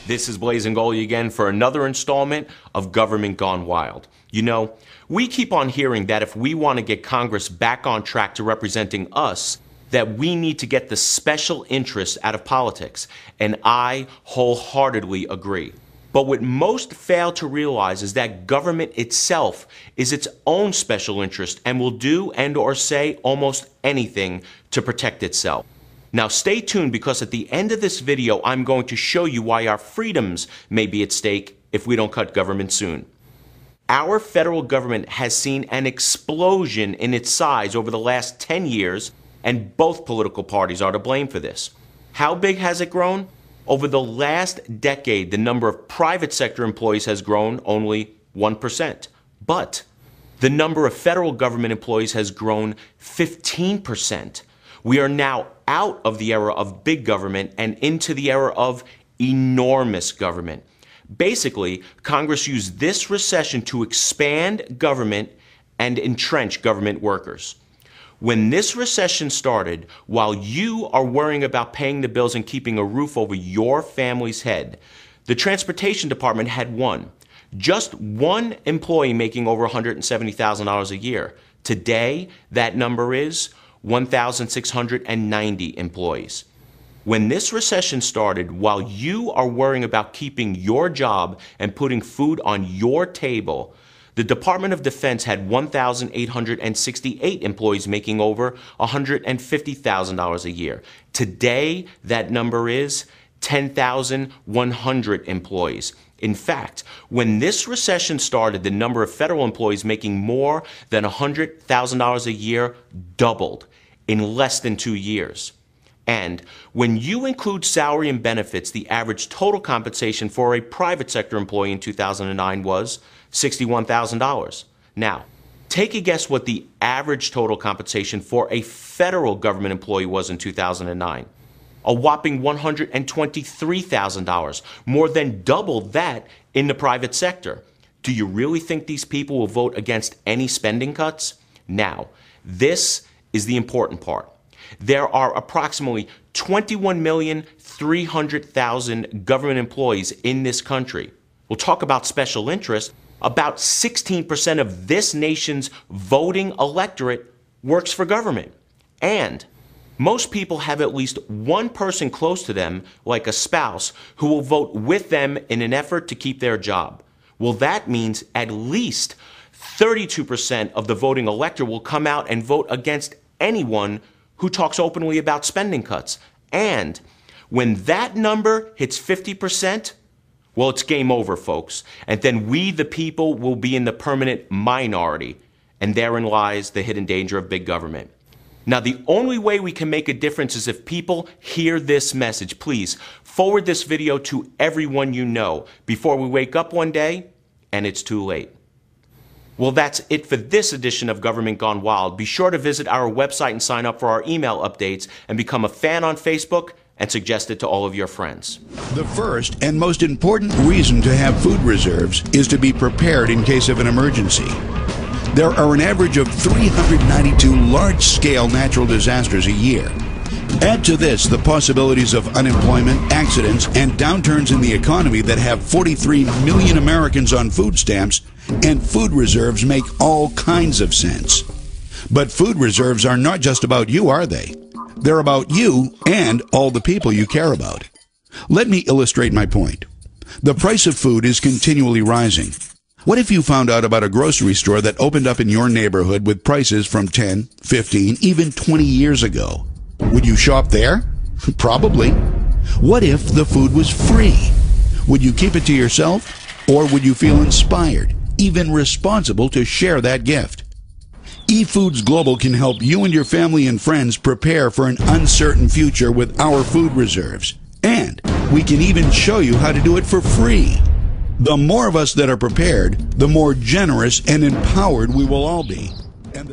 This is Blaze Ngoli again for another installment of Government Gone Wild. You know, we keep on hearing that if we want to get Congress back on track to representing us, that we need to get the special interests out of politics. And I wholeheartedly agree. But what most fail to realize is that government itself is its own special interest and will do and/or say almost anything to protect itself. Now stay tuned, because at the end of this video, I'm going to show you why our freedoms may be at stake if we don't cut government soon. Our federal government has seen an explosion in its size over the last 10 years, and both political parties are to blame for this. How big has it grown? Over the last decade, the number of private sector employees has grown only 1%. But the number of federal government employees has grown 15%. We are now out of the era of big government and into the era of enormous government. Basically, Congress used this recession to expand government and entrench government workers. When this recession started, while you are worrying about paying the bills and keeping a roof over your family's head, the Transportation Department had just one employee making over $170,000 a year. Today, that number is 1,690 employees. When this recession started, while you are worrying about keeping your job and putting food on your table, the Department of Defense had 1,868 employees making over $150,000 a year. Today, that number is 10,100 employees. In fact, when this recession started, the number of federal employees making more than $100,000 a year doubled in less than 2 years. And when you include salary and benefits, the average total compensation for a private sector employee in 2009 was $61,000. Now, take a guess what the average total compensation for a federal government employee was in 2009. A whopping $123,000, more than double that in the private sector. Do you really think these people will vote against any spending cuts? Now, this is the important part. There are approximately 21,300,000 government employees in this country. We'll talk about special interest. About 16% of this nation's voting electorate works for government. And most people have at least one person close to them, like a spouse, who will vote with them in an effort to keep their job. Well, that means at least 32% of the voting electorate will come out and vote against anyone who talks openly about spending cuts. And when that number hits 50%, well, it's game over, folks. And then we, the people, will be in the permanent minority. And therein lies the hidden danger of big government. Now, the only way we can make a difference is if people hear this message. Please forward this video to everyone you know before we wake up one day and it's too late. Well, that's it for this edition of Government Gone Wild. Be sure to visit our website and sign up for our email updates and become a fan on Facebook and suggest it to all of your friends. The first and most important reason to have food reserves is to be prepared in case of an emergency. There are an average of 392 large-scale natural disasters a year. Add to this the possibilities of unemployment, accidents, and downturns in the economy that have 43 million Americans on food stamps, and food reserves make all kinds of sense. But food reserves are not just about you, are they? They're about you and all the people you care about. Let me illustrate my point. The price of food is continually rising. What if you found out about a grocery store that opened up in your neighborhood with prices from 10, 15, even 20 years ago? Would you shop there? Probably. What if the food was free? Would you keep it to yourself? Or would you feel inspired, even responsible to share that gift? eFoods Global can help you and your family and friends prepare for an uncertain future with our food reserves. And we can even show you how to do it for free. The more of us that are prepared, the more generous and empowered we will all be. And